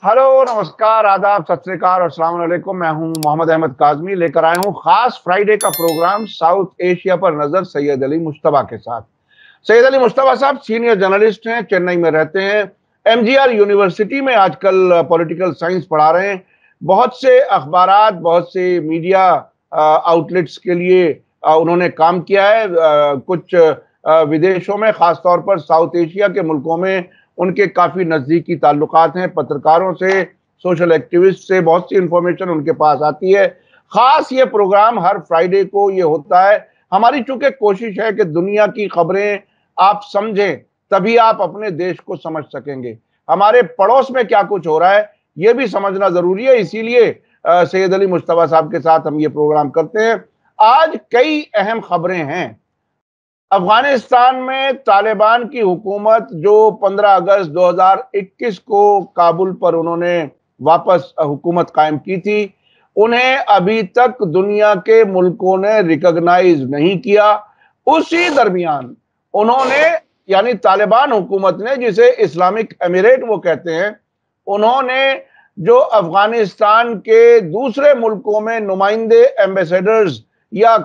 Hello, नमस्कार, आदाब, सत श्री अकाल और अस्सलाम वालेकुम। मैं हूं मोहम्मद अहमद काज़मी, लेकर आया हूं खास फ्राइडे का प्रोग्राम साउथ एशिया पर नजर सैयद अली मुश्तबा के साथ। सैयद अली मुश्तबा साहब सीनियर जर्नलिस्ट हैं, चेन्नई में रहते हैं, एमजीआर यूनिवर्सिटी में आजकल पॉलिटिकल साइंस पढ़ा रहे हैं। बहुत से अखबारात, बहुत से मीडिया आउटलेट्स के लिए उन्होंने काम किया है। कुछ विदेशों में, खासतौर पर साउथ एशिया के मुल्कों में उनके काफी नजदीकी ताल्लुकात हैं। पत्रकारों से, सोशल एक्टिविस्ट से बहुत सी इंफॉर्मेशन उनके पास आती है। खास ये प्रोग्राम हर फ्राइडे को ये होता है। हमारी चूंकि कोशिश है कि दुनिया की खबरें आप समझें, तभी आप अपने देश को समझ सकेंगे। हमारे पड़ोस में क्या कुछ हो रहा है ये भी समझना जरूरी है, इसीलिए सैयद अली मुश्तबा साहब के साथ हम ये प्रोग्राम करते हैं। आज कई अहम खबरें हैं। अफगानिस्तान में तालिबान की हुकूमत, जो 15 अगस्त 2021 को काबुल पर उन्होंने वापस हुकूमत कायम की थी, उन्हें अभी तक दुनिया के मुल्कों ने रिकॉग्नाइज नहीं किया। उसी दरमियान उन्होंने, यानी तालिबान हुकूमत ने, जिसे इस्लामिक एमिरेट वो कहते हैं, उन्होंने जो अफगानिस्तान के दूसरे मुल्कों में नुमाइंदे, एम्बेसडर्स या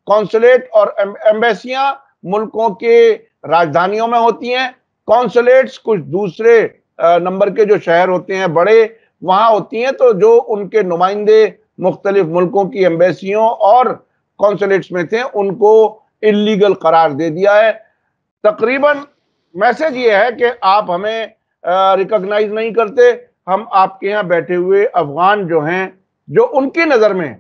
कॉन्सुलेट और एम्बेसियां मुल्कों के राजधानियों में होती हैं। कॉन्सुलेट्स कुछ दूसरे नंबर के जो शहर होते हैं बड़े, वहां होती हैं। तो जो उनके नुमाइंदे मुख्तलिफ मुल्कों की एम्बेसियों और कॉन्सुलेट्स में थे, उनको इल्लीगल करार दे दिया है। तकरीबन मैसेज ये है कि आप हमें रिकॉग्नाइज नहीं करते, हम आपके यहाँ बैठे हुए अफगान जो हैं, जो उनकी नजर में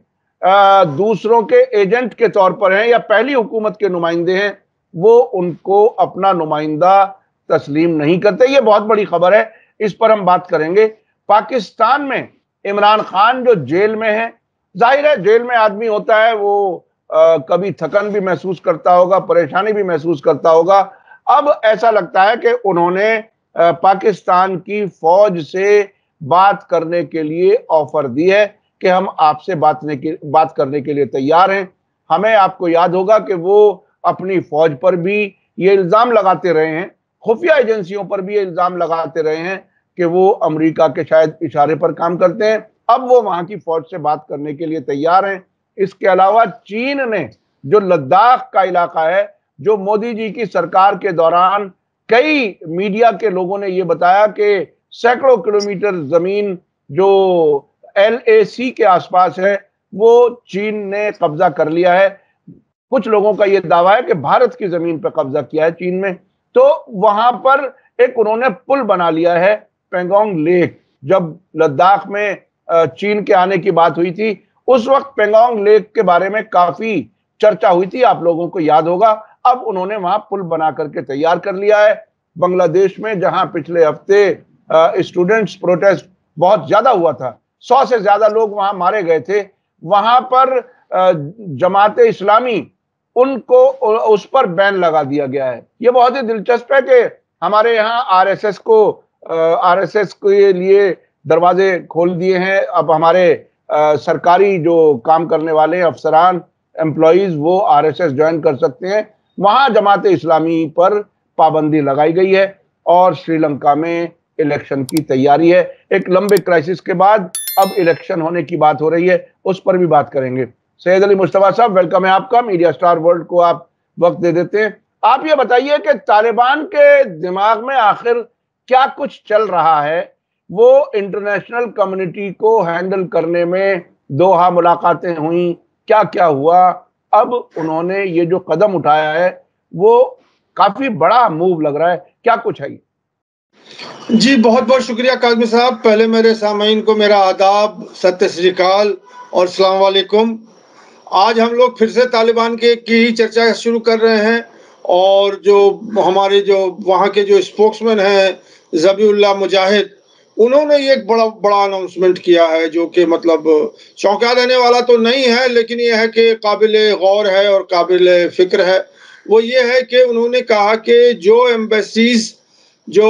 दूसरों के एजेंट के तौर पर हैं या पहली हुकूमत के नुमाइंदे हैं, वो उनको अपना नुमाइंदा तस्लीम नहीं करते। ये बहुत बड़ी खबर है, इस पर हम बात करेंगे। पाकिस्तान में इमरान खान जो जेल में है, जाहिर है जेल में आदमी होता है, वो कभी थकन भी महसूस करता होगा, परेशानी भी महसूस करता होगा। अब ऐसा लगता है कि उन्होंने पाकिस्तान की फौज से बात करने के लिए ऑफर दी है कि हम आपसे बात करने के लिए तैयार हैं। हमें, आपको याद होगा कि वो अपनी फौज पर भी ये इल्जाम लगाते रहे हैं, खुफिया एजेंसियों पर भी ये इल्जाम लगाते रहे हैं कि वो अमेरिका के शायद इशारे पर काम करते हैं। अब वो वहां की फौज से बात करने के लिए तैयार हैं। इसके अलावा चीन ने, जो लद्दाख का इलाका है, जो मोदी जी की सरकार के दौरान कई मीडिया के लोगों ने यह बताया कि सैकड़ों किलोमीटर जमीन जो LAC के आसपास है, वो चीन ने कब्जा कर लिया है। कुछ लोगों का यह दावा है कि भारत की जमीन पर कब्जा किया है चीन में। तो वहां पर एक उन्होंने पुल बना लिया है, पेंगोंग लेक। जब लद्दाख में चीन के आने की बात हुई थी, उस वक्त पेंगोंग लेक के बारे में काफी चर्चा हुई थी, आप लोगों को याद होगा। अब उन्होंने वहां पुल बना करके तैयार कर लिया है। बांग्लादेश में, जहां पिछले हफ्ते स्टूडेंट्स प्रोटेस्ट बहुत ज्यादा हुआ था, 100 से ज्यादा लोग वहां मारे गए थे, वहां पर जमाते इस्लामी, उनको उस पर बैन लगा दिया गया है। ये बहुत ही दिलचस्प है कि हमारे यहाँ आरएसएस के लिए दरवाजे खोल दिए हैं। अब हमारे सरकारी जो काम करने वाले अफसरान, एम्प्लॉइज, वो आरएसएस ज्वाइन कर सकते हैं। वहां जमाते इस्लामी पर पाबंदी लगाई गई है और श्रीलंका में इलेक्शन की तैयारी है। एक लंबे क्राइसिस के बाद अब इलेक्शन होने की बात हो रही है, उस पर भी बात करेंगे। सैयद अली मुश्तबा साहब, वेलकम है आपका। मीडिया स्टार वर्ल्ड को आप वक्त दे देते हैं। आप ये बताइए कि तालिबान के दिमाग में आखिर क्या कुछ चल रहा है। वो इंटरनेशनल कम्युनिटी को हैंडल करने में दोहा मुलाकातें हुई, क्या क्या हुआ, अब उन्होंने ये जो कदम उठाया है वो काफी बड़ा मूव लग रहा है, क्या कुछ है? जी, बहुत बहुत शुक्रिया काज़मी साहब। पहले मेरे सामीन को मेरा आदाब, सत श्री अकाल और अस्सलाम वालेकुम। आज हम लोग फिर से तालिबान की चर्चा शुरू कर रहे हैं, और जो हमारे जो वहाँ के जो स्पोक्समैन हैं ज़बीउल्लाह मुजाहिद, उन्होंने ये एक बड़ा बड़ा अनाउंसमेंट किया है, जो कि मतलब चौंका देने वाला तो नहीं है, लेकिन ये है कि काबिल गौर है और काबिल फ़िक्र है। वो ये है कि उन्होंने कहा कि जो एम्बेसीज जो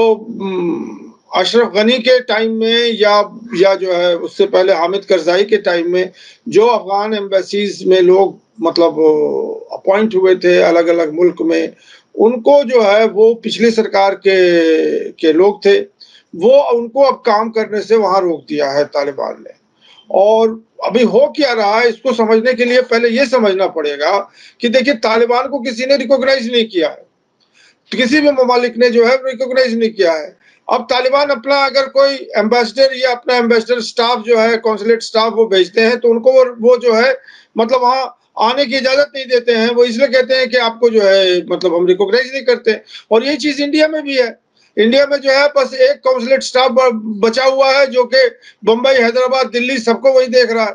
अशरफ गनी के टाइम में या जो है उससे पहले हामिद करज़ाई के टाइम में जो अफगान एम्बेसीज में लोग मतलब अपॉइंट हुए थे अलग अलग मुल्क में, उनको जो है वो पिछली सरकार के लोग थे। वो उनको अब काम करने से वहां रोक दिया है तालिबान ने। और अभी हो क्या रहा है इसको समझने के लिए पहले ये समझना पड़ेगा कि देखिए तालिबान को किसी ने रिकॉग्नाइज नहीं किया है, किसी भी ममालिक ने जो है रिकॉग्नाइज नहीं किया है। अब तालिबान अपना अगर कोई एम्बेसडर या अपना एम्बेसडर स्टाफ जो है, कॉन्सुलेट स्टाफ वो भेजते हैं तो उनको वो जो है मतलब वहां आने की इजाजत नहीं देते हैं। वो इसलिए कहते हैं कि आपको जो है मतलब हम रिकॉग्नाइज नहीं करते। और यही चीज इंडिया में भी है। इंडिया में जो है बस एक कॉन्सुलेट स्टाफ बचा हुआ है जो कि बंबई, हैदराबाद, दिल्ली सबको वही देख रहा है।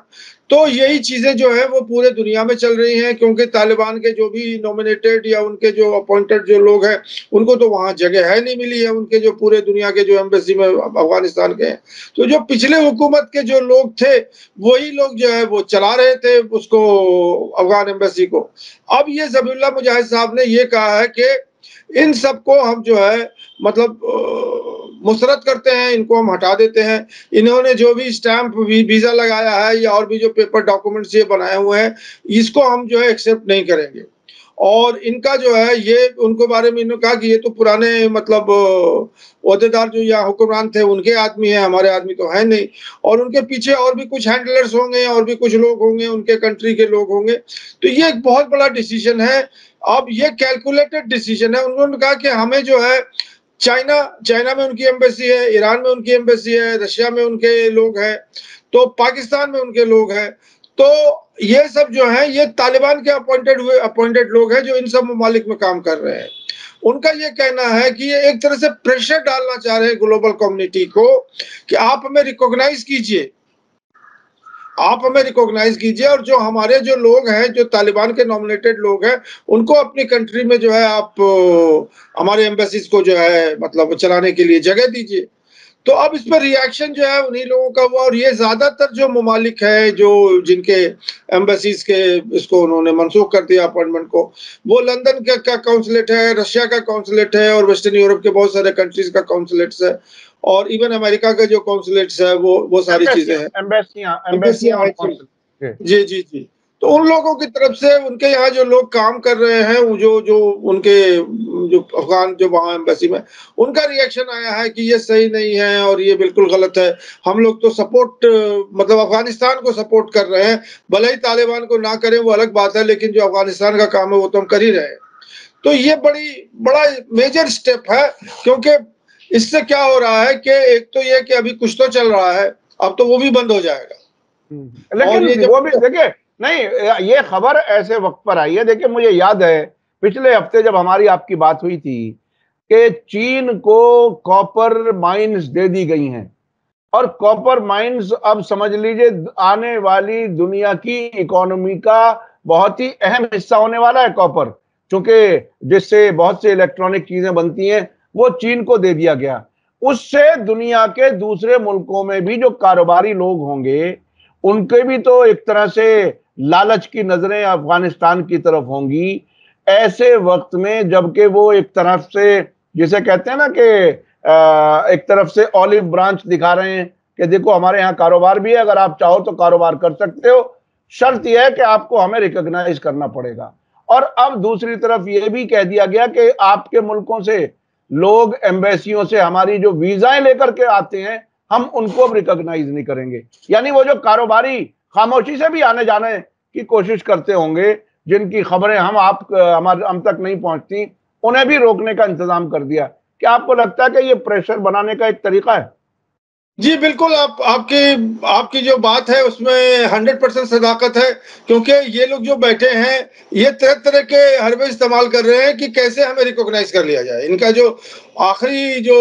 तो यही चीजें जो है वो पूरे दुनिया में चल रही हैं, क्योंकि तालिबान के जो भी नॉमिनेटेड या उनके जो अपॉइंटेड जो लोग हैं उनको तो वहां जगह है नहीं मिली है, उनके जो पूरे दुनिया के जो एम्बेसी में अफगानिस्तान के हैं। तो जो पिछले हुकूमत के जो लोग थे वही लोग जो है वो चला रहे थे उसको, अफगान एम्बेसी को। अब ये ज़बीहुल्लाह मुजाहिद साहब ने ये कहा है कि इन सबको हम जो है मतलब मुस्तरद करते हैं, इनको हम हटा देते हैं। इन्होंने जो भी स्टैंप वीजा लगाया है या और भी जो पेपर डॉक्यूमेंट्स ये बनाए हुए हैं इसको हम जो है एक्सेप्ट नहीं करेंगे। और इनका जो है ये उनको बारे में इन्होंने कहा कि ये तो पुराने मतलब ओहदेदार जो यहाँ हुक्मरान थे उनके आदमी हैं, हमारे आदमी तो है नहीं। और उनके पीछे और भी कुछ हैंडलर्स होंगे और भी कुछ लोग होंगे, उनके कंट्री के लोग होंगे। तो ये एक बहुत बड़ा डिसीजन है। अब ये कैलकुलेटेड डिसीजन है। उन्होंने कहा कि हमें जो है चाइना में उनकी एम्बेसी है, ईरान में उनकी एम्बेसी है, रशिया में उनके लोग हैं, तो पाकिस्तान में उनके लोग हैं। तो ये सब जो है ये तालिबान के अपॉइंटेड लोग हैं जो इन सब ममालिक में काम कर रहे हैं। उनका ये कहना है कि ये एक तरह से प्रेशर डालना चाह रहे हैं ग्लोबल कम्युनिटी को कि आप हमें रिकॉग्नाइज कीजिए, आप हमें रिकॉग्नाइज कीजिए। और जो हमारे जो लोग हैं, जो तालिबान के नॉमिनेटेड लोग हैं, उनको अपनी कंट्री में जो है आप हमारे एम्बेसीज को जो है मतलब चलाने के लिए जगह दीजिए। तो अब इस पर रिएक्शन जो है उन्हीं लोगों का हुआ। और ये ज्यादातर जो ममालिक है जो जिनके एम्बेसीज के इसको उन्होंने मनसूख कर दिया अपॉइंटमेंट को, वो लंदन का काउंसलेट है, रशिया का काउंसलेट है और वेस्टर्न यूरोप के बहुत सारे कंट्रीज का काउंसलेट्स है और इवन अमेरिका का जो काउंसलेट्स है वो सारी चीजें हैं, एम्बेसियां एम्बेसियां और हैं। कौंसलेट। जी जी जी। तो उन लोगों की तरफ से उनके यहाँ जो लोग काम कर रहे हैं वो जो जो उनके जो अफगान जो वहाँ एम्बेसी में, उनका रिएक्शन आया है कि ये सही नहीं है और ये बिल्कुल गलत है। हम लोग तो सपोर्ट मतलब अफगानिस्तान को सपोर्ट कर रहे हैं, भले ही तालिबान को ना करें वो अलग बात है, लेकिन जो अफगानिस्तान का काम है वो तो हम कर ही रहे हैं। तो ये बड़ा मेजर स्टेप है, क्योंकि इससे क्या हो रहा है कि एक तो ये कि अभी कुछ तो चल रहा है, अब तो वो भी बंद हो जाएगा। लेकिन वो भी देखिए, नहीं ये खबर ऐसे वक्त पर आई है। देखिए मुझे याद है पिछले हफ्ते जब हमारी आपकी बात हुई थी कि चीन को कॉपर माइंस दे दी गई हैं और कॉपर माइंस अब समझ लीजिए आने वाली दुनिया की इकोनॉमी का बहुत ही अहम हिस्सा होने वाला है कॉपर, क्योंकि जिससे बहुत से इलेक्ट्रॉनिक चीजें बनती हैं वो चीन को दे दिया गया। उससे दुनिया के दूसरे मुल्कों में भी जो कारोबारी लोग होंगे उनके भी तो एक तरह से लालच की नजरें अफगानिस्तान की तरफ होंगी ऐसे वक्त में, जबकि वो एक तरफ से जिसे कहते हैं ना कि एक तरफ से ऑलिव ब्रांच दिखा रहे हैं कि देखो हमारे यहाँ कारोबार भी है, अगर आप चाहो तो कारोबार कर सकते हो, शर्त यह है कि आपको हमें रिकॉग्नाइज करना पड़ेगा। और अब दूसरी तरफ यह भी कह दिया गया कि आपके मुल्कों से लोग एम्बेसियों से हमारी जो वीजाएं लेकर के आते हैं हम उनको अब रिकॉग्नाइज नहीं करेंगे। यानी वो जो कारोबारी खामोशी से भी आने जाने की कोशिश करते होंगे, जिनकी खबरें हम तक नहीं पहुंचती, उन्हें भी रोकने का इंतजाम कर दिया। क्या आपको लगता है कि ये प्रेशर बनाने का एक तरीका है? जी बिल्कुल, आपकी जो बात है उसमें 100% सदाकत है, क्योंकि ये लोग जो बैठे हैं ये तरह-तरह के हरबे इस्तेमाल कर रहे हैं कि कैसे हमें रिकॉग्नाइज कर लिया जाए। इनका जो आखिरी जो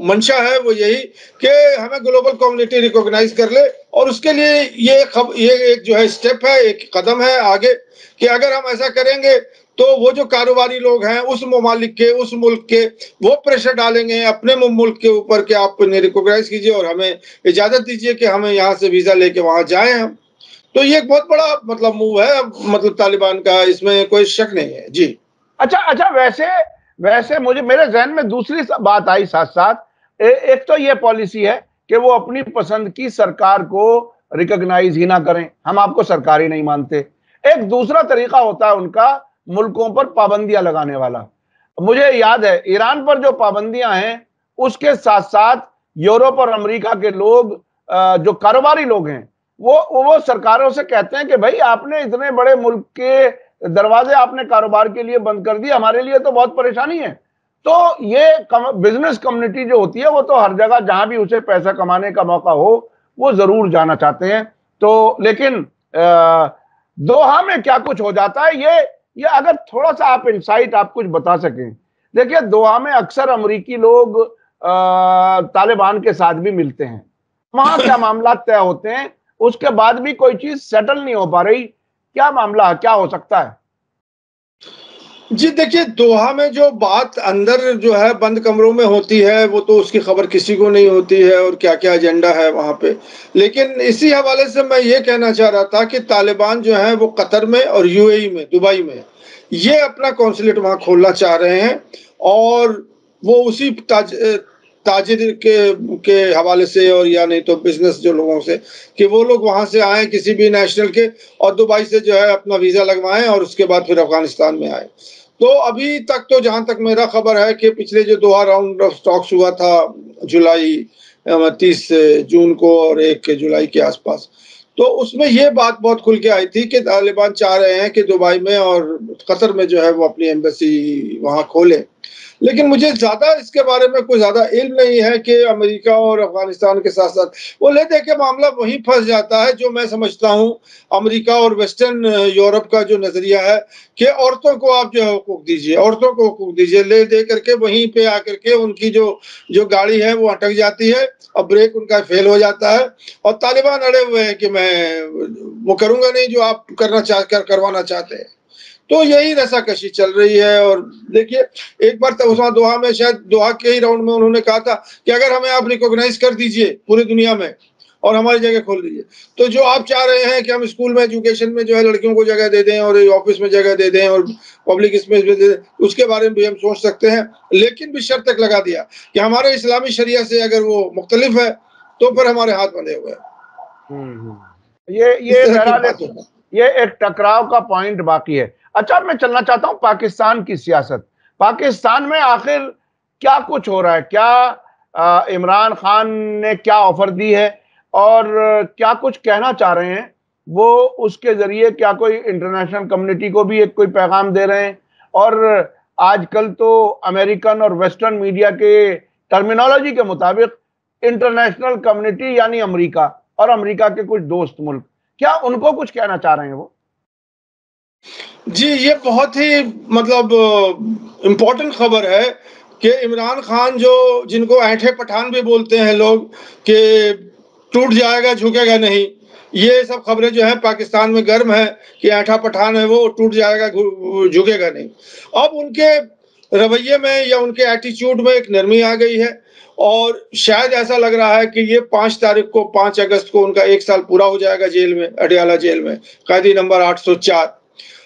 मंशा है वो यही कि हमें ग्लोबल कम्युनिटी रिकॉग्नाइज कर ले। और उसके लिए ये एक जो है स्टेप है, एक कदम है आगे कि अगर हम ऐसा करेंगे तो वो जो कारोबारी लोग हैं उस ममालिक के, उस मुल्क के, वो प्रेशर डालेंगे अपने मुल्क के ऊपर कि आप इन्हें रिकॉग्नाइज कीजिए और हमें इजाजत दीजिए कि हमें यहाँ से वीजा लेके वहां जाएं हम। तो ये एक बहुत बड़ा मतलब मूव है मतलब तालिबान का, इसमें कोई शक नहीं है। जी अच्छा अच्छा, वैसे वैसे मुझे मेरे जहन में दूसरी बात आई साथ साथ। एक तो ये पॉलिसी है कि वो अपनी पसंद की सरकार को रिकॉग्नाइज ही ना करें, हम आपको सरकार ही नहीं मानते। एक दूसरा तरीका होता है उनका मुल्कों पर पाबंदियां लगाने वाला। मुझे याद है ईरान पर जो पाबंदियां हैं उसके साथ साथ यूरोप और अमेरिका के लोग, जो कारोबारी लोग हैं, वो सरकारों से कहते हैं कि भाई आपने इतने बड़े मुल्क के दरवाजे आपने कारोबार के लिए बंद कर दिए, हमारे लिए तो बहुत परेशानी है। तो ये बिजनेस कम्युनिटी जो होती है वो तो हर जगह जहां भी उसे पैसा कमाने का मौका हो वो जरूर जाना चाहते हैं। तो लेकिन दोहा में क्या कुछ हो जाता है, ये अगर थोड़ा सा आप इंसाइट आप कुछ बता सकें। देखिए, दोहा में अक्सर अमेरिकी लोग तालिबान के साथ भी मिलते हैं, वहां क्या मामला तय होते हैं, उसके बाद भी कोई चीज सेटल नहीं हो पा रही। क्या मामला, क्या हो सकता है? जी देखिए, दोहा में जो बात अंदर जो है बंद कमरों में होती है, वो तो उसकी खबर किसी को नहीं होती है और क्या-क्या एजेंडा है वहाँ पे। लेकिन इसी हवाले से मैं ये कहना चाह रहा था कि तालिबान जो है वो कतर में और यूएई में, दुबई में, ये अपना कॉन्सुलेट वहाँ खोलना चाह रहे हैं और वो उसी ताजिर के हवाले से और या नहीं तो बिज़नेस जो लोगों से कि वो लोग वहाँ से आएँ किसी भी नेशनल के और दुबई से जो है अपना वीज़ा लगवाएँ और उसके बाद फिर अफ़गानिस्तान में आएँ। तो अभी तक तो जहाँ तक मेरा खबर है कि पिछले जो दोहा राउंड ऑफ टॉक्स हुआ था जुलाई 30 जून को और 1 जुलाई के आसपास, तो उसमें ये बात बहुत खुल के आई थी कि तालिबान चाह रहे हैं कि दुबई में और कतर में जो है वो अपनी एम्बेसी वहाँ खोलें। लेकिन मुझे ज़्यादा इसके बारे में कोई ज़्यादा इल्म नहीं है कि अमेरिका और अफ़गानिस्तान के साथ-साथ वो ले-दे के मामला वहीं फँस जाता है जो मैं समझता हूँ अमेरिका और वेस्टर्न यूरोप का जो नज़रिया है कि औरतों को आप जो है हुकूक दीजिए, औरतों को हुकूक दीजिए, ले दे करके वहीं पे आकर के उनकी जो गाड़ी है वो अटक जाती है और ब्रेक उनका फ़ेल हो जाता है और तालिबान अड़े हुए हैं कि मैं वो करूँगा नहीं जो आप करवाना चाहते हैं। तो यही रसाकशी चल रही है और देखिए एक बार तो उसमें दोहा में शायद दोहा के ही राउंड में उन्होंने कहा था कि अगर हमें आप रिकॉग्नाइज कर दीजिए पूरी दुनिया में और हमारी जगह खोल दीजिए तो जो आप चाह रहे हैं कि हम स्कूल में एजुकेशन में जो है लड़कियों को जगह दे दें और ऑफिस में जगह दे दें और पब्लिक स्पेस में दे दें उसके बारे में भी हम सोच सकते हैं लेकिन भी शर्त तक लगा दिया कि हमारे इस्लामी शरिया से अगर वो मुख्तलिफ है तो फिर हमारे हाथ बंधे हुए हैं। इस ये तरह की बहरहाल बात होगा। ये एक टकराव का पॉइंट बाकी है। अच्छा, मैं चलना चाहता हूं पाकिस्तान की सियासत। पाकिस्तान में आखिर क्या कुछ हो रहा है? क्या इमरान खान ने क्या ऑफर दी है और क्या कुछ कहना चाह रहे हैं वो? उसके जरिए क्या कोई इंटरनेशनल कम्युनिटी को भी एक कोई पैगाम दे रहे हैं? और आजकल तो अमेरिकन और वेस्टर्न मीडिया के टर्मिनोलॉजी के मुताबिक इंटरनेशनल कम्युनिटी यानी अमेरिका और अमेरिका के कुछ दोस्त मुल्क, क्या उनको कुछ कहना चाह रहे हैं वो? जी, ये बहुत ही मतलब इम्पोर्टेंट खबर है कि इमरान खान जो जिनको ऐंठे पठान भी बोलते हैं लोग कि टूट जाएगा, झुकेगा नहीं। ये सब खबरें जो हैं पाकिस्तान में गर्म है कि ऐंठा पठान है वो टूट जाएगा, झुकेगा नहीं। अब उनके रवैये में या उनके एटीट्यूड में एक नरमी आ गई है और शायद ऐसा लग रहा है कि ये 5 तारीख को 5 अगस्त को उनका 1 साल पूरा हो जाएगा जेल में, अडयाला जेल में, कैदी नंबर 804।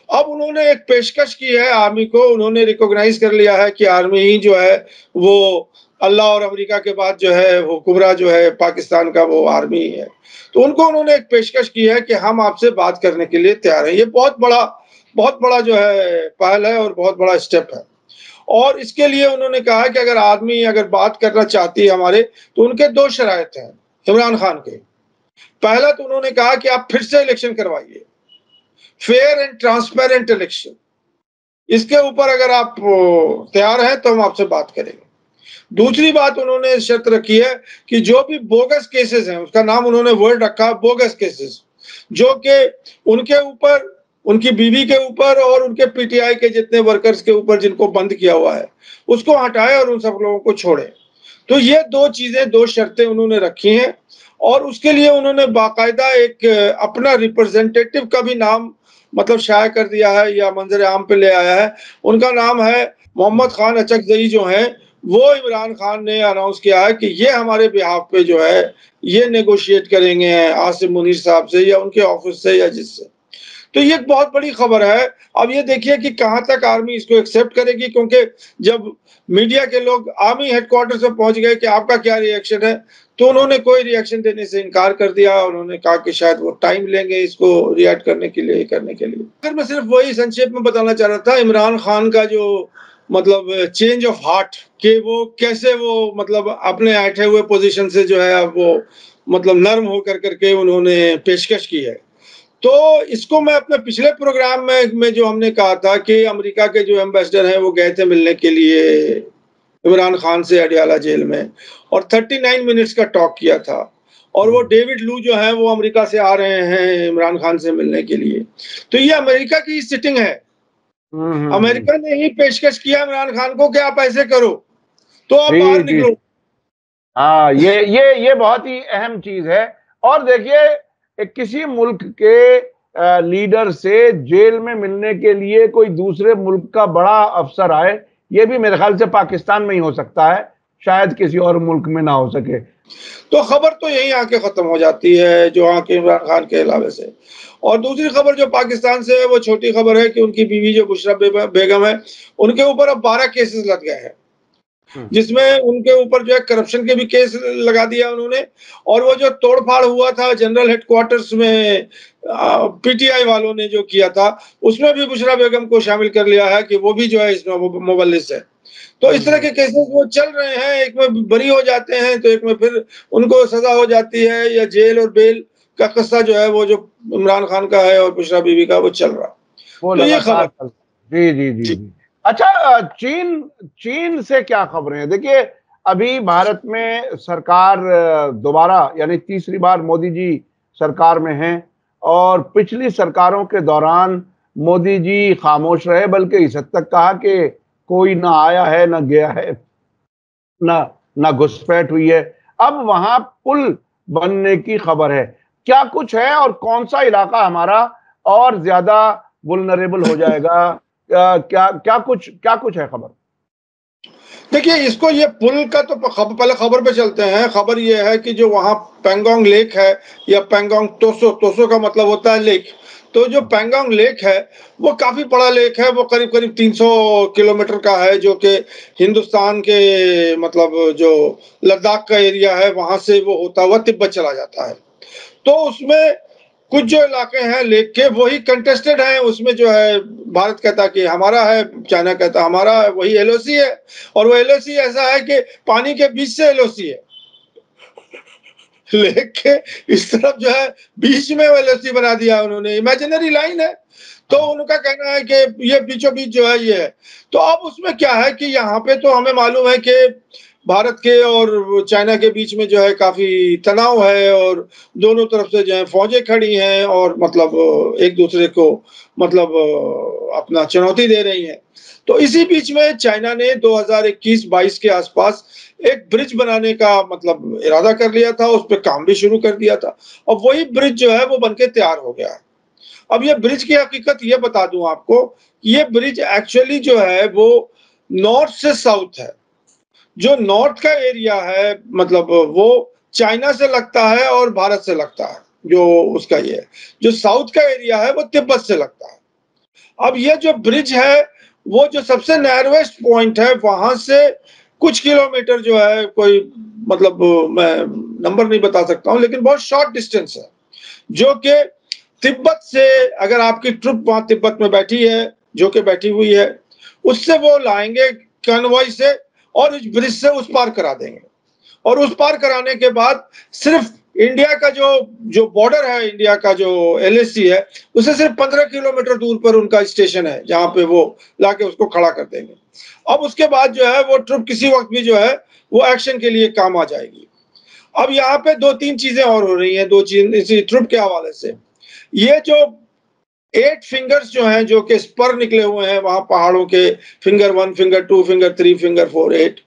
अब उन्होंने एक पेशकश की है आर्मी को, उन्होंने रिकॉग्नाइज़ कर लिया है कि आर्मी ही जो है वो अल्लाह और अमेरिका के बाद जो है वो कुबरा जो है पाकिस्तान का वो आर्मी ही है। तो उनको उन्होंने एक पेशकश की है कि हम आपसे बात करने के लिए तैयार हैं। ये बहुत बड़ा जो है पहल है और बहुत बड़ा स्टेप है। और इसके लिए उन्होंने कहा कि अगर आर्मी अगर बात करना चाहती है हमारे तो उनके 2 शराइत हैं इमरान खान के। पहला तो उन्होंने कहा कि आप फिर से इलेक्शन करवाइए। फेयर एंड ट्रांसपेरेंट इलेक्शन इसके ऊपर अगर आप तैयार हैं तो हम आपसे बात करेंगे। दूसरी बात उन्होंने शर्त रखी है कि जो भी बोगस केसेस हैं उसका नाम उन्होंने वर्ड रखा बोगस केसेस जो कि उनके ऊपर उनकी बीवी के ऊपर और उनके पीटीआई के जितने वर्कर्स के ऊपर जिनको बंद किया हुआ है उसको हटाए और उन सब लोगों को छोड़े। तो ये 2 चीजें 2 शर्तें उन्होंने रखी हैं और उसके लिए उन्होंने बाकायदा एक अपना रिप्रेजेंटेटिव का भी नाम मतलब शाया कर दिया है या मंजर आम पे ले आया है। उनका नाम है मोहम्मद खान अचकज़ई जो हैं, वो इमरान खान ने अनाउंस किया है कि ये हमारे बिहाफ पे जो है, ये नेगोशिएट करेंगे आसिम मुनीर साहब से या उनके ऑफिस से या जिससे। तो ये एक बहुत बड़ी खबर है। अब ये देखिए कि कहाँ तक आर्मी इसको एक्सेप्ट करेगी क्योंकि जब मीडिया के लोग आर्मी हेडक्वार्टर से पहुंच गए कि आपका क्या रिएक्शन है, तो उन्होंने कोई रिएक्शन देने से इनकार कर दिया। उन्होंने कहा कि शायद वो टाइम लेंगे इसको रिएक्ट करने के लिए, करने के लिए। फिर मैं सिर्फ वही संक्षेप में बताना चाह रहा था, इमरान खान का जो मतलब चेंज ऑफ हार्ट कि वो कैसे वो मतलब अपने ऐंठे हुए पोजीशन से जो है अब वो मतलब नर्म होकर करके उन्होंने पेशकश की है। तो इसको मैं अपने पिछले प्रोग्राम में जो हमने कहा था कि अमेरिका के जो एम्बेसडर हैं वो गए थे मिलने के लिए इमरान खान से अडयाला जेल में और 39 मिनट्स का टॉक किया था और वो डेविड लू जो है वो अमेरिका से आ रहे हैं इमरान खान से मिलने के लिए। तो ये अमेरिका की सिटिंग है। हम्म। अमेरिका ने ही पेशकश किया इमरान खान को कि आप ऐसे करो, तो आप जी बाहर जी। निकलो। हाँ, ये बहुत ही अहम चीज है। और देखिए, किसी मुल्क के लीडर से जेल में मिलने के लिए कोई दूसरे मुल्क का बड़ा अफसर आए, ये भी मेरे ख्याल से पाकिस्तान में ही हो सकता है, शायद किसी और मुल्क में ना हो सके। तो खबर तो यहीं आके खत्म हो जाती है जो आके इमरान खान के अलावे से। और दूसरी खबर जो पाकिस्तान से है वो छोटी खबर है कि उनकी बीवी जो बुशरा बेगम है, उनके ऊपर अब 12 केसेस लग गए हैं। हम्म। जिसमें उनके ऊपर जो है करप्शन के भी केस लगा दिया उन्होंने और वो जो तोड़-फाड़ हुआ था जनरल हेडक्वार्टर्स में पीटीआई वालों ने जो किया था, उसमें भी बुशरा बेगम को शामिल कर लिया है कि वो भी जो है इसमें मुवल्लिस है। तो इस तरह हम्म। के केसेस वो चल रहे हैं, एक में बरी हो जाते हैं, तो एक में फिर उनको सज़ा हो जाती है या जेल और बेल का किस्सा जो है वो जो इमरान खान का है और बुशरा बीवी का वो चल रहा है। वो तो ये खबर लगातार चल। जी जी जी जी। जी। अच्छा, चीन चीन से क्या खबरें हैं? देखिए, अभी भारत में सरकार दोबारा यानी तीसरी बार मोदी जी सरकार में हैं, और पिछली सरकारों के दौरान मोदी जी खामोश रहे, बल्कि इस हद तक कहा कि कोई ना आया है ना गया है, ना ना घुसपैठ हुई है। अब वहां पुल बनने की खबर है। क्या कुछ है, और कौन सा इलाका हमारा और ज्यादा वुल्नरेबल हो जाएगा? क्या कुछ है खबर? देखिए, इसको ये पुल का तो पहले खबर पे चलते हैं। खबर ये है कि जो वहाँ पैंगोंग लेक है या पैंगोंग तोसो, तोसो का मतलब होता है लेक। तो जो पैंगोंग लेक है, वो काफ़ी बड़ा लेक है, वो करीब-करीब 300 किलोमीटर का है, जो कि हिंदुस्तान के मतलब जो लद्दाख का एरिया है, वहाँ से वो होता हुआ तिब्बत चला जाता है। तो उसमें कुछ जो इलाके हैं लेक के वही कंटेस्टेड हैं, उसमें जो है भारत कहता है कि हमारा है, चाइना कहता है हमारा है, वही एलओसी है और वो एलओसी ऐसा है कि पानी के बीच से एलओसी है। लेक के इस तरफ जो है बीच में वो एलओसी बना दिया उन्होंने, इमेजिनरी लाइन है। तो उनका कहना है कि ये बीचों-बीच जो है ये है। तो अब उसमें क्या है कि यहाँ पे तो हमें मालूम है कि भारत के और चाइना के बीच में जो है काफ़ी तनाव है और दोनों तरफ से जो है फ़ौजें खड़ी हैं और मतलब एक-दूसरे को मतलब अपना चुनौती दे रही हैं। तो इसी बीच में चाइना ने 2021-22 के आसपास एक ब्रिज बनाने का मतलब इरादा कर लिया था, उस पे काम भी शुरू कर दिया था। अब वही ब्रिज जो है वो बनके तैयार हो गया है। अब ये ब्रिज की हकीकत ये बता दूँ आपको, ये ब्रिज एक्चुअली जो है वो नॉर्थ से साउथ है। जो नॉर्थ का एरिया है मतलब वो चाइना से लगता है और भारत से लगता है, जो उसका ये है। जो साउथ का एरिया है वो तिब्बत से लगता है। अब ये जो ब्रिज है, वो जो सबसे नैरोएस्ट पॉइंट है, वहाँ से कुछ किलोमीटर जो है कोई मतलब मैं नंबर नहीं बता सकता हूँ, लेकिन बहुत शॉर्ट डिस्टेंस है, जो कि तिब्बत से अगर आपकी ट्रुप वहाँ तिब्बत में बैठी है, जो कि बैठी हुई है, उससे वो लाएँगे कन्वॉय से और इस ब्रिज से उस पार करा देंगे। और उस पार कराने के बाद सिर्फ इंडिया का जो जो बॉर्डर है, इंडिया का जो एलएसी है, उससे सिर्फ 15 किलोमीटर दूर पर उनका स्टेशन है, जहाँ पे वो लाके उसको खड़ा कर देंगे। अब उसके बाद जो है वो ट्रुप किसी वक़्त भी जो है वो एक्शन के लिए काम आ जाएगी। अब यहाँ पे 2-3 चीज़ें और हो रही हैं, 2 चीज़ इसी ट्रुप के हवाले से। ये जो 8 फिंगर्स जो हैं, जो कि स्पर निकले हुए हैं वहाँ पहाड़ों के, फिंगर 1, फिंगर 2, फिंगर 3, फिंगर 4, 8।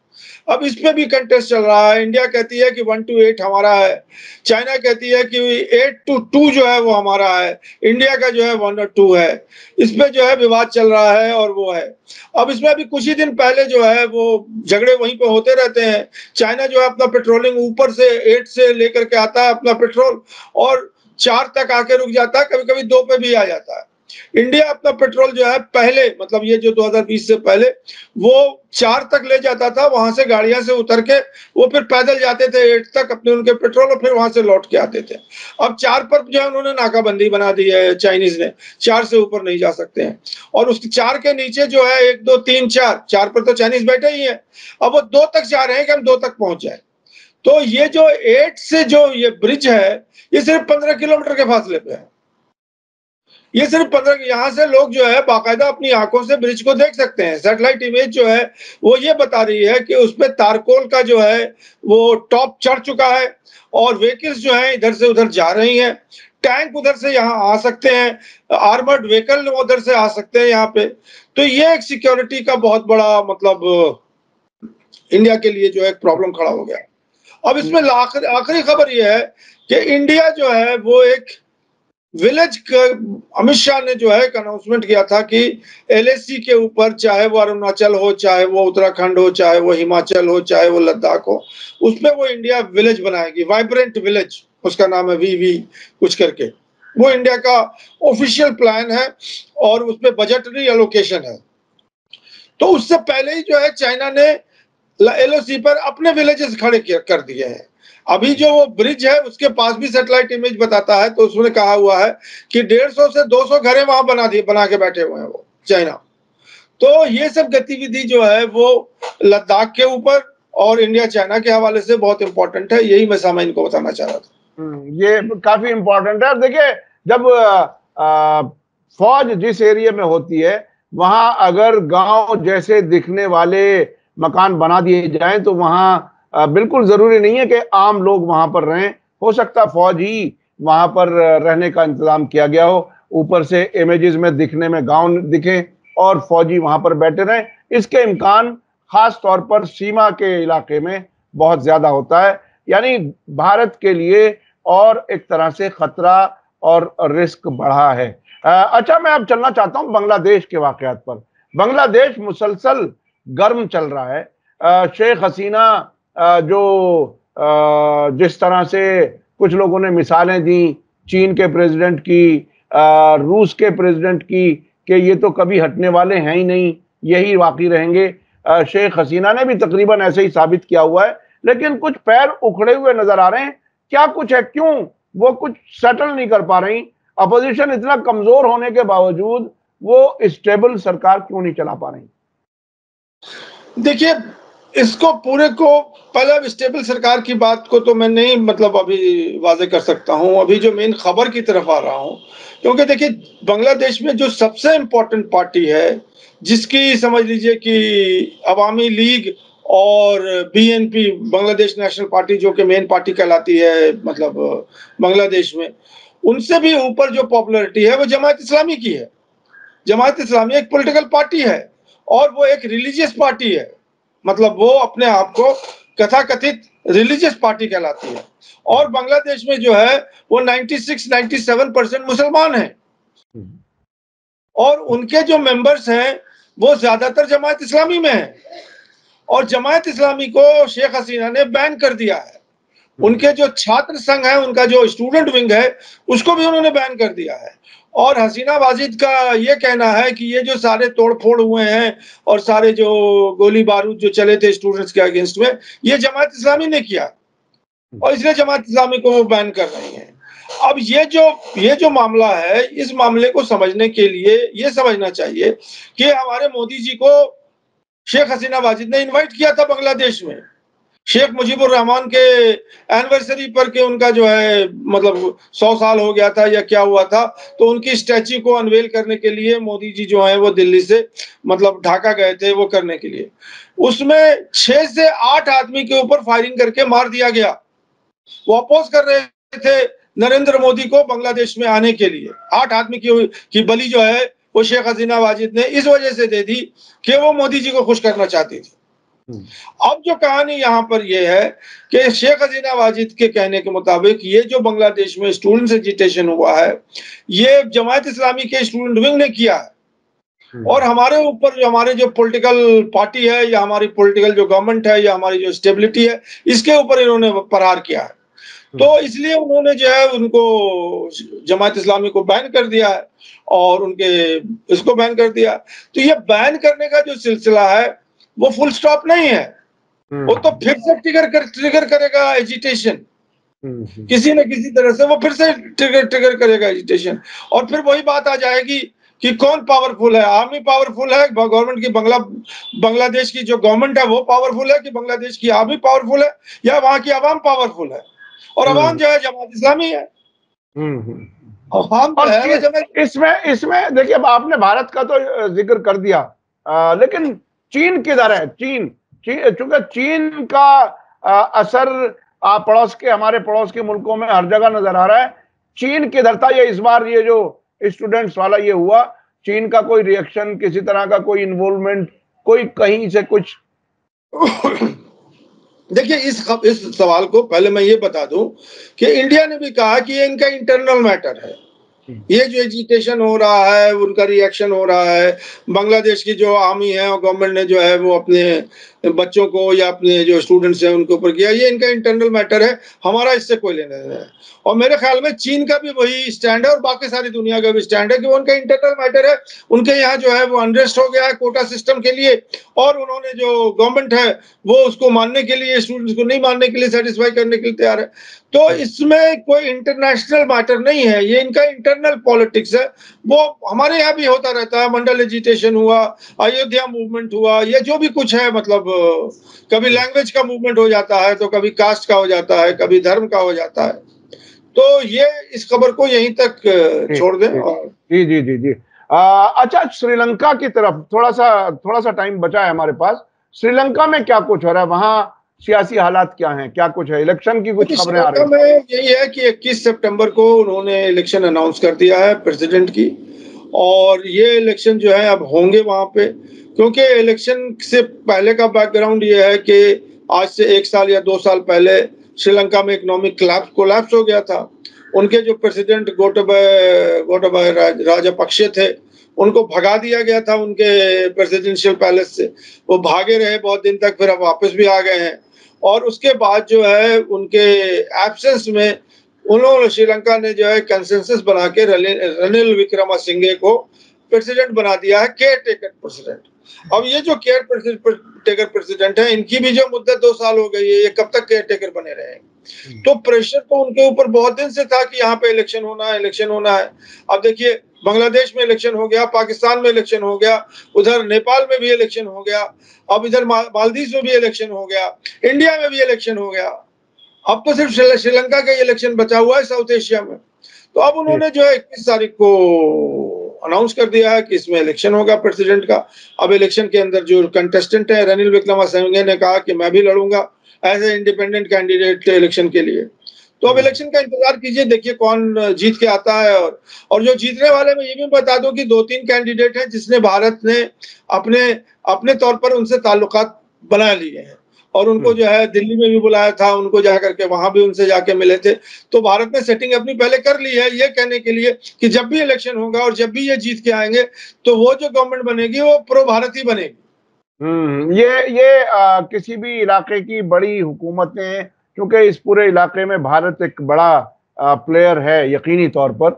अब इस पे भी कंटेस्ट चल रहा है। इंडिया कहती है कि 1 टू 8 हमारा है। चाइना कहती है कि 8 टू 2 जो है वो हमारा है। इंडिया का जो है 1 और 2 है। इस पे जो है विवाद चल रहा है और वो है। अब इसमें अभी कुछ ही दिन पहले जो है वो झगड़े वहीं पे होते रहते हैं। चाइना जो है अपना पेट्रोलिंग ऊपर से 8 से लेकर के आता है अपना पेट्रोल और 4 तक आके रुक जाता है, कभी-कभी 2 पे भी आ जाता है। इंडिया अपना पेट्रोल जो है पहले, मतलब ये जो 2020 से पहले, वो 4 तक ले जाता था, वहां से गाड़ियां से उतर के वो फिर पैदल जाते थे 8 तक अपने उनके पेट्रोल, और फिर वहां से लौट के आते थे। अब 4 पर जो है उन्होंने नाकाबंदी बना दी है चाइनीज ने, 4 से ऊपर नहीं जा सकते हैं। और उसके 4 के नीचे जो है 1 2 3 4 पर तो चाइनीज बैठे ही है। अब वो 2 तक जा रहे हैं कि हम 2 तक पहुंच जाए। तो ये जो 8 से जो ये ब्रिज है, ये सिर्फ 15 किलोमीटर के फासले पे है। ये सिर्फ 15, यहाँ से लोग जो है बाकायदा अपनी आंखों से ब्रिज को देख सकते हैं। सैटेलाइट इमेज जो है वो ये बता रही है कि उसपे तारकोल का जो है वो टॉप चढ़ चुका है, और व्हीकल्स जो है इधर से उधर जा रही हैं। टैंक उधर से यहाँ आ सकते हैं, आर्मर्ड व्हीकल उधर से आ सकते हैं यहाँ पे। तो ये एक सिक्योरिटी का बहुत बड़ा मतलब इंडिया के लिए जो है एक प्रॉब्लम खड़ा हो गया। अब इसमें आखिरी खबर ये है कि इंडिया जो है वो एक विलेज, अमित शाह ने जो है एक अनाउंसमेंट किया था कि एलएसी के ऊपर, चाहे वो अरुणाचल हो, चाहे वो उत्तराखंड हो, चाहे वो हिमाचल हो, चाहे वो लद्दाख हो, उसमें वो इंडिया विलेज बनाएगी, वाइब्रेंट विलेज उसका नाम है, वीवी कुछ करके। वो इंडिया का ऑफिशियल प्लान है और उसमें बजटरी एलोकेशन है। तो उससे पहले ही जो है चाइना ने एलओसी पर अपने विलेजेस खड़े कर दिए हैं। अभी जो वो ब्रिज है उसके पास भी सैटेलाइट इमेज बताता है, तो उसमें कहा हुआ है कि 150 से 200 घरें वहां बना के बैठे हुए हैं वो चाइना। तो ये सब गतिविधि जो है वो लद्दाख के ऊपर और इंडिया चाइना के हवाले से बहुत इंपॉर्टेंट है। यही मैं सामाइन को बताना चाह रहा था। ये काफी इंपॉर्टेंट है। देखिए, जब फौज जिस एरिया में होती है वहां अगर गांव जैसे दिखने वाले मकान बना दिए जाएं तो वहां बिल्कुल जरूरी नहीं है कि आम लोग वहां पर रहें। हो सकता फौज ही वहां पर रहने का इंतजाम किया गया हो, ऊपर से इमेजेस में दिखने में गांव दिखे और फौजी वहां पर बैठे रहें। इसके इम्कान खास तौर पर सीमा के इलाके में बहुत ज्यादा होता है। यानी भारत के लिए और एक तरह से खतरा और रिस्क बढ़ा है। अच्छा, मैं अब चलना चाहता हूं बांग्लादेश के वाकयात पर। बांग्लादेश मुसलसल गर्म चल रहा है। शेख हसीना जो जिस तरह से कुछ लोगों ने मिसालें दी चीन के प्रेसिडेंट की, रूस के प्रेसिडेंट की, कि ये तो कभी हटने वाले हैं ही नहीं, यही बाकी रहेंगे। शेख हसीना ने भी तकरीबन ऐसे ही साबित किया हुआ है, लेकिन कुछ पैर उखड़े हुए नजर आ रहे हैं। क्या कुछ है, क्यों वो कुछ सेटल नहीं कर पा रही? अपोजिशन इतना कमजोर होने के बावजूद वो स्टेबल सरकार क्यों नहीं चला पा रही? देखिए, इसको पूरे को पहले स्टेबल सरकार की बात को तो मैं नहीं मतलब अभी वाजे कर सकता हूं, अभी जो मेन खबर की तरफ आ रहा हूं। क्योंकि देखिए, बांग्लादेश में जो सबसे इंपॉर्टेंट पार्टी है, जिसकी समझ लीजिए कि अवामी लीग और बीएनपी, बांग्लादेश नेशनल पार्टी, जो कि मेन पार्टी कहलाती है मतलब बांग्लादेश में, उनसे भी ऊपर जो पॉपुलैरिटी है वो जमात इस्लामी की है। जमात इस्लामी एक पॉलिटिकल पार्टी है और वो एक रिलीजियस पार्टी है, मतलब वो अपने आप को कथाकथित रिलीजियस पार्टी कहलाती है। और बांग्लादेश में जो है वो 96-97% मुसलमान हैं, और उनके जो मेंबर्स हैं वो ज्यादातर जमात इस्लामी में हैं। और जमात इस्लामी को शेख हसीना ने बैन कर दिया है। उनके जो छात्र संघ है, उनका जो स्टूडेंट विंग है, उसको भी उन्होंने बैन कर दिया है। और हसीना वाजिद का ये कहना है कि ये जो सारे तोड़फोड़ हुए हैं और सारे जो गोली बारूद जो चले थे स्टूडेंट्स के अगेंस्ट में, ये जमात इस्लामी ने किया, और इसलिए जमात इस्लामी को वो बैन कर रही है। अब ये जो मामला है, इस मामले को समझने के लिए ये समझना चाहिए कि हमारे मोदी जी को शेख हसीना वाजिद ने इनवाइट किया था बांग्लादेश में। शेख मुजीबुर रहमान के एनिवर्सरी पर के उनका जो है मतलब 100 साल हो गया था या क्या हुआ था, तो उनकी स्टैच्यू को अनवेल करने के लिए मोदी जी जो है वो दिल्ली से मतलब ढाका गए थे वो करने के लिए। उसमें 6 से 8 आदमी के ऊपर फायरिंग करके मार दिया गया। वो अपोज कर रहे थे नरेंद्र मोदी को बांग्लादेश में आने के लिए। 8 आदमी की बलि जो है वो शेख हसीना वाजिद ने इस वजह से दे दी कि वो मोदी जी को खुश करना चाहती थी। अब जो कहानी यहाँ पर यह है कि शेख हसीना वाजिद के कहने के मुताबिक ये जो बांग्लादेश में स्टूडेंट एजिटेशन हुआ है, ये जमात इस्लामी के स्टूडेंट विंग ने किया है। और हमारे ऊपर जो हमारे जो पॉलिटिकल पार्टी है या हमारी पॉलिटिकल जो गवर्नमेंट है या हमारी जो स्टेबिलिटी है, इसके ऊपर इन्होंने प्रहार किया है। तो इसलिए उन्होंने जो है उनको जमात इस्लामी को बैन कर दिया है और उनके इसको बैन कर दिया। तो ये बैन करने का जो सिलसिला है वो फुल स्टॉप नहीं है, वो तो फिर से ट्रिगर करेगा एजिटेशन, किसी न किसी तरह से वो फिर से ट्रिगर करेगा एजिटेशन। और फिर वही बात आ जाएगी कि कौन पावरफुल है, आर्मी पावरफुल है, गवर्नमेंट की बांग्लादेश की जो गवर्नमेंट है वो पावरफुल है कि बांग्लादेश की आर्मी पावरफुल है या वहां की आवाम पावरफुल है। और आवाम जो है जमात इस्लामी है। और इसमें देखिए, अब आपने भारत का तो जिक्र कर दिया, लेकिन चीन किधर है? चूंकि चीन का असर हमारे पड़ोस के मुल्कों में हर जगह नजर आ रहा है। चीन किधर था? ये इस बार ये जो स्टूडेंट्स वाला ये हुआ, चीन का कोई रिएक्शन, किसी तरह का कोई इन्वॉल्वमेंट, कोई कहीं से कुछ? देखिए, इस सवाल को पहले मैं ये बता दूं कि इंडिया ने भी कहा कि ये इनका इंटरनल मैटर है। ये जो एजिटेशन हो रहा है, उनका रिएक्शन हो रहा है, बांग्लादेश की जो आर्मी है और गवर्नमेंट ने जो है वो अपने बच्चों को या अपने जो स्टूडेंट्स हैं उनके ऊपर किया, ये इनका इंटरनल मैटर है, हमारा इससे कोई लेना देना है। और मेरे ख्याल में चीन का भी वही स्टैंड है और बाकी सारी दुनिया का भी स्टैंड है कि वो उनका इंटरनल मैटर है। उनके यहाँ जो है वो अनरेस्ट हो गया है कोटा सिस्टम के लिए, और उन्होंने जो गवर्नमेंट है वो उसको मानने के लिए, स्टूडेंट्स को नहीं मानने के लिए, सेटिस्फाई करने के लिए तैयार है। तो इसमें कोई इंटरनेशनल मैटर नहीं है, ये इनका इंटरनल पॉलिटिक्स है। वो हमारे यहाँ भी होता रहता है, मंडल एजिटेशन हुआ, अयोध्या मूवमेंट हुआ, ये जो भी कुछ है, मतलब कभी लैंग्वेज का मूवमेंट हो जाता है, तो कभी कास्ट का हो जाता है, कभी धर्म का हो जाता है। तो ये इस खबर को यहीं तक छोड़ दें। और जी जी जी जी अच्छा, श्रीलंका की तरफ थोड़ा सा टाइम बचा है हमारे पास। श्रीलंका में क्या कुछ हो रहा है? वहां सियासी हालात क्या हैं, क्या कुछ है? इलेक्शन की कुछ खबरें आ रही हैं? में यही है कि 21 सितंबर को उन्होंने इलेक्शन अनाउंस कर दिया है प्रेसिडेंट की, और ये इलेक्शन जो है अब होंगे वहां पे, क्योंकि इलेक्शन से पहले का बैकग्राउंड ये है कि आज से 1 साल या 2 साल पहले श्रीलंका में इकोनॉमिक कोलैप्स हो गया था। उनके जो प्रेसिडेंट गोटाबाया राजपक्षे थे, उनको भगा दिया गया था उनके प्रेसिडेंशियल पैलेस से। वो भागे रहे बहुत दिन तक, फिर अब वापस भी आ गए हैं। और उसके बाद जो है उनके एब्सेंस में उन्होंने, श्रीलंका ने जो है कंसेंसस बना के रनिल विक्रमसिंघे को प्रेसिडेंट बना दिया है, केयर टेकर प्रेसिडेंट। अब ये जो केयर टेकर प्रेसिडेंट है, इनकी भी जो मुद्दत 2 साल हो गई है, ये कब तक केयर टेकर बने रहेंगे? तो प्रेशर तो उनके ऊपर बहुत दिन से था कि यहाँ पे इलेक्शन होना है। अब देखिए, बांग्लादेश में इलेक्शन हो गया, पाकिस्तान में इलेक्शन हो गया, उधर नेपाल में भी इलेक्शन हो गया, अब इधर मालदीव में भी इलेक्शन हो गया, इंडिया में भी इलेक्शन हो गया। अब तो सिर्फ श्रीलंका का इलेक्शन बचा हुआ है साउथ एशिया में। तो अब उन्होंने जो है 21 तारीख को अनाउंस कर दिया है कि इसमें इलेक्शन होगा प्रेसिडेंट का। अब इलेक्शन के अंदर जो कंटेस्टेंट है, रनिल विक्रमसिंघे ने कहा कि मैं भी लड़ूंगा as a independent candidate election के लिए। तो अब इलेक्शन का इंतजार कीजिए, देखिए कौन जीत के आता है। और जो जीतने वाले, मैं ये भी बता दूं कि 2-3 कैंडिडेट हैं जिसने भारत ने अपने तौर पर उनसे ताल्लुकात बना लिए हैं, और उनको जो है दिल्ली में भी बुलाया था, उनको जा करके वहां भी उनसे जाके मिले थे। तो भारत ने सेटिंग अपनी पहले कर ली है, ये कहने के लिए कि जब भी इलेक्शन होगा और जब भी ये जीत के आएंगे तो वो जो गवर्नमेंट बनेगी वो प्रो भारत ही बनेगी। ये किसी भी इलाके की बड़ी हुकूमतें, क्योंकि इस पूरे इलाके में भारत एक बड़ा प्लेयर है यकीनी तौर पर,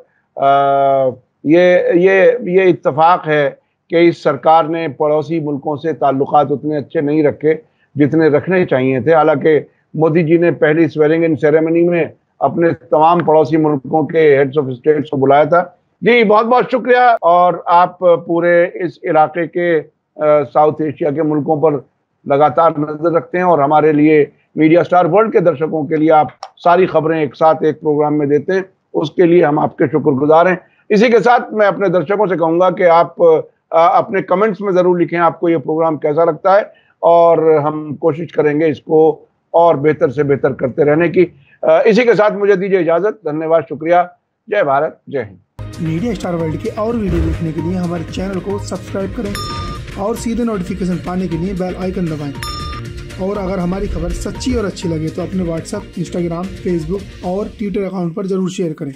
ये इत्तेफाक है कि इस सरकार ने पड़ोसी मुल्कों से ताल्लुकात उतने अच्छे नहीं रखे जितने रखने चाहिए थे। हालांकि मोदी जी ने पहली स्वेरिंग इन सेरेमनी में अपने तमाम पड़ोसी मुल्कों के हेड्स ऑफ स्टेट्स को बुलाया था। जी, बहुत बहुत शुक्रिया। और आप पूरे इस इलाके के साउथ एशिया के मुल्कों पर लगातार नजर रखते हैं, और हमारे लिए मीडिया स्टार वर्ल्ड के दर्शकों के लिए आप सारी खबरें एक साथ एक प्रोग्राम में देते हैं, उसके लिए हम आपके शुक्रगुजार हैं। इसी के साथ मैं अपने दर्शकों से कहूंगा कि आप अपने कमेंट्स में जरूर लिखें आपको ये प्रोग्राम कैसा लगता है, और हम कोशिश करेंगे इसको और बेहतर से बेहतर करते रहने की। इसी के साथ मुझे दीजिए इजाजत। धन्यवाद, शुक्रिया। जय भारत, जय हिंद। मीडिया स्टार वर्ल्ड के और वीडियो देखने के लिए हमारे चैनल को सब्सक्राइब करें और सीधे नोटिफिकेशन पाने के लिए बेल आइकन दबाएं। और अगर हमारी खबर सच्ची और अच्छी लगे तो अपने व्हाट्सएप, इंस्टाग्राम, फेसबुक और ट्विटर अकाउंट पर जरूर शेयर करें।